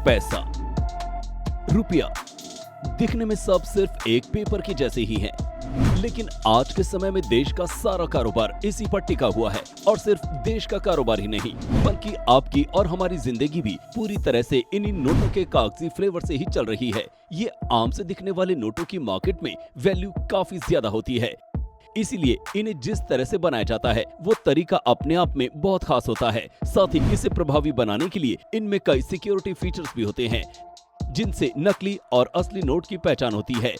पैसा, रुपया दिखने में सब सिर्फ एक पेपर के जैसे ही हैं, लेकिन आज के समय में देश का सारा कारोबार इसी पर टिका हुआ है। और सिर्फ देश का कारोबार ही नहीं, बल्कि आपकी और हमारी जिंदगी भी पूरी तरह से इन्हीं नोटों के कागजी फ्लेवर से ही चल रही है। ये आम से दिखने वाले नोटों की मार्केट में वैल्यू काफी ज्यादा होती है, इसीलिए इन्हें जिस तरह से बनाया जाता है वो तरीका अपने आप में बहुत खास होता है। साथ ही इसे प्रभावी बनाने के लिए इनमें कई सिक्योरिटी फीचर्स भी होते हैं, जिनसे नकली और असली नोट की पहचान होती है।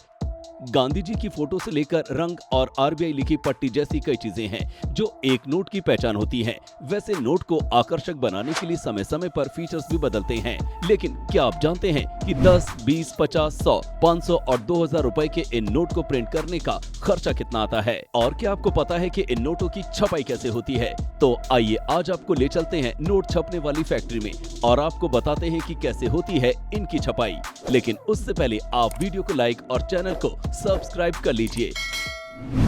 गांधी जी की फोटो से लेकर रंग और आरबीआई लिखी पट्टी जैसी कई चीजें हैं जो एक नोट की पहचान होती हैं। वैसे नोट को आकर्षक बनाने के लिए समय समय पर फीचर्स भी बदलते हैं, लेकिन क्या आप जानते हैं कि 10, 20, 50, 100, 500 और 2000 रुपए के इन नोट को प्रिंट करने का खर्चा कितना आता है? और क्या आपको पता है कि इन नोटों की छपाई कैसे होती है? तो आइए आज आपको ले चलते हैं नोट छपने वाली फैक्ट्री में और आपको बताते हैं कि कैसे होती है इनकी छपाई। लेकिन उससे पहले आप वीडियो को लाइक और चैनल को सब्सक्राइब कर लीजिए।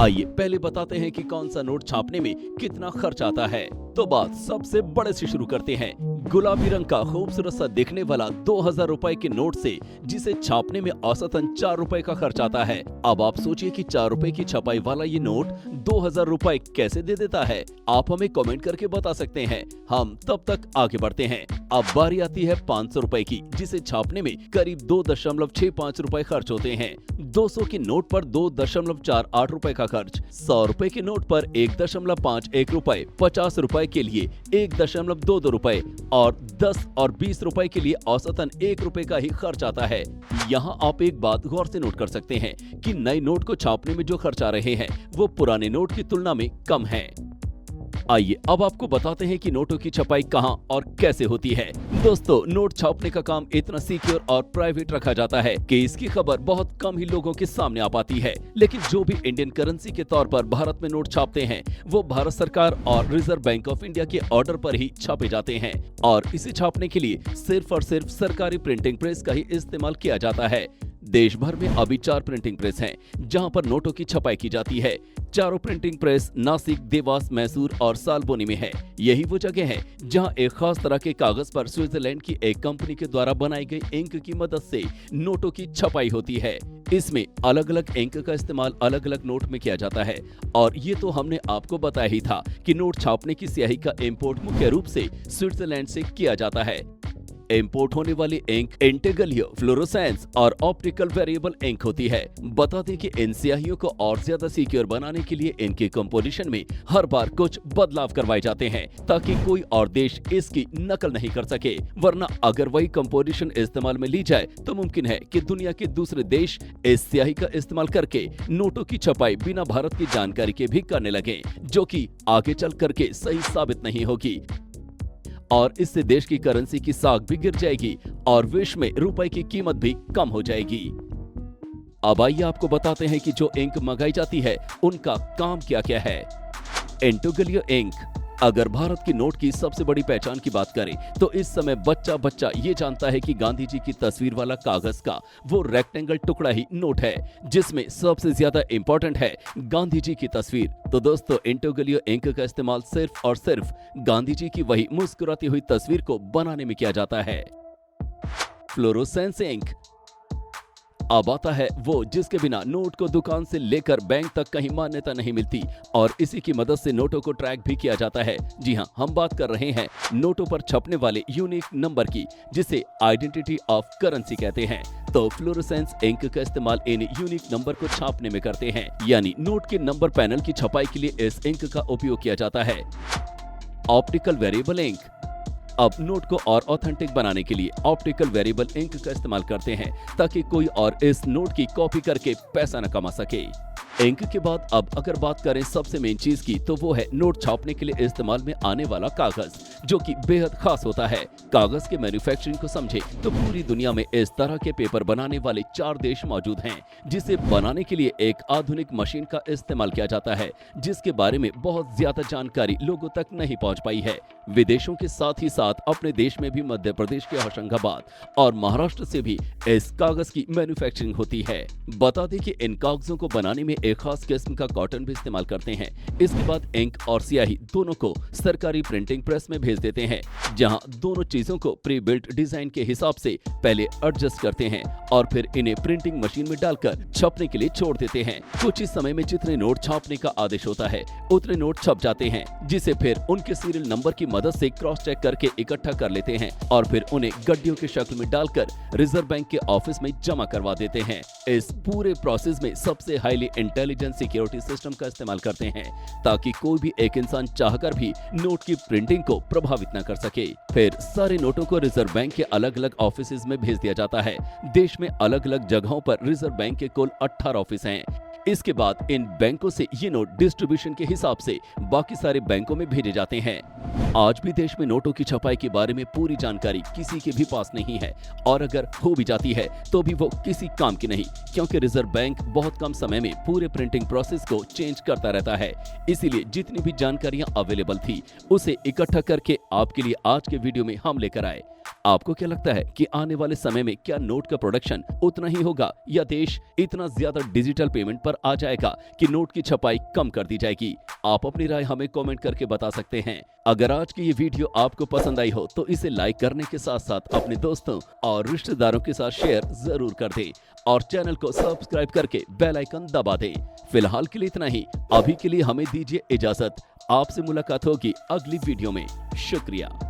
आइए पहले बताते हैं कि कौन सा नोट छापने में कितना खर्च आता है। तो बात सबसे बड़े से शुरू करते हैं। गुलाबी रंग का खूबसूरत सा दिखने वाला 2000 रुपए के नोट से, जिसे छापने में औसतन 4 रुपए का खर्च आता है। अब आप सोचिए कि 4 रुपए की छपाई वाला ये नोट 2000 रुपए कैसे दे देता है? आप हमें कमेंट करके बता सकते हैं। हम तब तक आगे बढ़ते हैं। अब बारी आती है 500 रुपए की, जिसे छापने में करीब 2.65 रुपए खर्च होते हैं। 200 के नोट पर 2.48 रुपए का खर्च, 100 रुपए के नोट पर 1.51 रुपए, 50 रुपए के लिए 1.22 रुपए और 10 और 20 रुपए के लिए औसतन 1 रुपए का ही खर्च आता है। यहाँ आप एक बात गौर से नोट कर सकते हैं कि नए नोट को छापने में जो खर्च आ रहे हैं वो पुराने नोट की तुलना में कम है। आइए अब आपको बताते हैं कि नोटों की छपाई कहां और कैसे होती है। दोस्तों, नोट छापने का काम इतना सिक्योर और प्राइवेट रखा जाता है कि इसकी खबर बहुत कम ही लोगों के सामने आ पाती है। लेकिन जो भी इंडियन करेंसी के तौर पर भारत में नोट छापते हैं वो भारत सरकार और रिजर्व बैंक ऑफ इंडिया के ऑर्डर पर ही छापे जाते हैं और इसे छापने के लिए सिर्फ और सिर्फ सरकारी प्रिंटिंग प्रेस का ही इस्तेमाल किया जाता है। देश भर में अभी 4 प्रिंटिंग प्रेस हैं जहां पर नोटों की छपाई की जाती है। चारों प्रिंटिंग प्रेस नासिक, देवास, मैसूर और सालबोनी में है। यही वो जगह है जहां एक खास तरह के कागज पर स्विट्जरलैंड की एक कंपनी के द्वारा बनाई गई इंक की मदद से नोटों की छपाई होती है। इसमें अलग अलग इंक का इस्तेमाल अलग अलग नोट में किया जाता है। और ये तो हमने आपको बताया ही था कि नोट छापने की स्याही का इंपोर्ट मुख्य रूप से स्विट्जरलैंड से किया जाता है। इंपोर्ट होने वाली इंक इंटेग्रलियो, फ्लोरोसेंस और ऑप्टिकल वेरिएबल इंक होती है। बता दें कि इन स्याहियों को और ज्यादा सिक्योर बनाने के लिए इनके कंपोजिशन में हर बार कुछ बदलाव करवाए जाते हैं ताकि कोई और देश इसकी नकल नहीं कर सके। वरना अगर वही कंपोजिशन इस्तेमाल में ली जाए तो मुमकिन है कि दुनिया के दूसरे देश इस स्याही का इस्तेमाल करके नोटों की छपाई बिना भारत की जानकारी के भी करने लगे, जो कि आगे चल करके सही साबित नहीं होगी और इससे देश की करेंसी की साख भी गिर जाएगी और विश्व में रुपए की कीमत भी कम हो जाएगी। अब आइए आपको बताते हैं कि जो इंक मंगाई जाती है उनका काम क्या क्या है। इंटेग्रलियो इंक। अगर भारत की नोट की सबसे बड़ी पहचान की बात करें तो इस समय बच्चा बच्चा ये जानता है कि गांधी जी की तस्वीर वाला कागज का वो रेक्टेंगल टुकड़ा ही नोट है जिसमें सबसे ज्यादा इंपॉर्टेंट है गांधी जी की तस्वीर। तो दोस्तों, इंटेग्रलियो इंक का इस्तेमाल सिर्फ और सिर्फ गांधी जी की वही मुस्कुराती हुई तस्वीर को बनाने में किया जाता है। Fluorescence ink. अब आता है वो जिसके बिना नोट को दुकान से लेकर बैंक तक कहीं मान्यता नहीं मिलती और इसी की मदद से नोटों को ट्रैक भी किया जाता है। जी हां, हम बात कर रहे हैं नोटों पर छपने वाले यूनिक नंबर की, जिसे आइडेंटिटी ऑफ करेंसी कहते हैं। तो फ्लोरोसेंस इंक का इस्तेमाल इन यूनिक नंबर को छापने में करते हैं, यानी नोट के नंबर पैनल की छपाई के लिए इस इंक का उपयोग किया जाता है। Optical variable ink. अब नोट को और ऑथेंटिक बनाने के लिए ऑप्टिकल वेरिएबल इंक का इस्तेमाल करते हैं ताकि कोई और इस नोट की कॉपी करके पैसा न कमा सके। इंक के बाद अब अगर बात करें सबसे मेन चीज की, तो वो है नोट छापने के लिए इस्तेमाल में आने वाला कागज, जो कि बेहद खास होता है। कागज के मैन्युफैक्चरिंग को समझे तो पूरी दुनिया में इस तरह के पेपर बनाने वाले 4 देश मौजूद हैं, जिसे बनाने के लिए एक आधुनिक मशीन का इस्तेमाल किया जाता है, जिसके बारे में बहुत ज्यादा जानकारी लोगों तक नहीं पहुंच पाई है। विदेशों के साथ ही साथ अपने देश में भी मध्य प्रदेश के होशंगाबाद और महाराष्ट्र से भी इस कागज की मैन्युफैक्चरिंग होती है। बता दें कि इन कागजों को बनाने में एक खास किस्म का कॉटन भी इस्तेमाल करते हैं। इसके बाद इंक और स्याही दोनों को सरकारी प्रिंटिंग प्रेस में भेज देते हैं, जहां दोनों चीजों को प्री बिल्ट डिजाइन के हिसाब से पहले एडजस्ट करते हैं और फिर इन्हें प्रिंटिंग मशीन में डालकर छपने के लिए छोड़ देते हैं। कुछ ही समय में जितने नोट छापने का आदेश होता है उतने नोट छप जाते हैं, जिसे फिर उनके सीरियल नंबर की मदद से क्रॉस चेक करके इकट्ठा कर लेते हैं और फिर उन्हें गड्डियों की शक्ल में डालकर रिजर्व बैंक के ऑफिस में जमा करवा देते हैं। इस पूरे प्रोसेस में सबसे हाईली इंटेलिजेंट सिक्योरिटी सिस्टम का इस्तेमाल करते हैं ताकि कोई भी एक इंसान चाहकर भी नोट की प्रिंटिंग को प्रभावित न कर सके। फिर सारे नोटों को रिजर्व बैंक के अलग अलग ऑफिस में भेज दिया जाता है। देश में अलग अलग जगहों पर रिजर्व बैंक के कुल 18 ऑफिस हैं। इसके बाद इन बैंकों से ये नोट डिस्ट्रीब्यूशन के हिसाब से बाकी सारे बैंकों में भेजे जाते हैं। आज भी देश में नोटों की छपाई के बारे में पूरी जानकारी किसी के भी पास नहीं है और अगर हो भी जाती है तो भी वो किसी काम की नहीं, क्योंकि रिजर्व बैंक बहुत कम समय में पूरे प्रिंटिंग प्रोसेस को चेंज करता रहता है। इसीलिए जितनी भी जानकारियां अवेलेबल थी उसे इकट्ठा करके आपके लिए आज के वीडियो में हम लेकर आए। आपको क्या लगता है कि आने वाले समय में क्या नोट का प्रोडक्शन उतना ही होगा या देश इतना ज्यादा डिजिटल पेमेंट पर आ जाएगा कि नोट की छपाई कम कर दी जाएगी? आप अपनी राय हमें कमेंट करके बता सकते हैं। अगर आज की ये वीडियो आपको पसंद आई हो तो इसे लाइक करने के साथ साथ अपने दोस्तों और रिश्तेदारों के साथ शेयर जरूर कर दें और चैनल को सब्सक्राइब करके बेल आइकन दबा दें। फिलहाल के लिए इतना ही। अभी के लिए हमें दीजिए इजाजत। आपसे मुलाकात होगी अगली वीडियो में। शुक्रिया।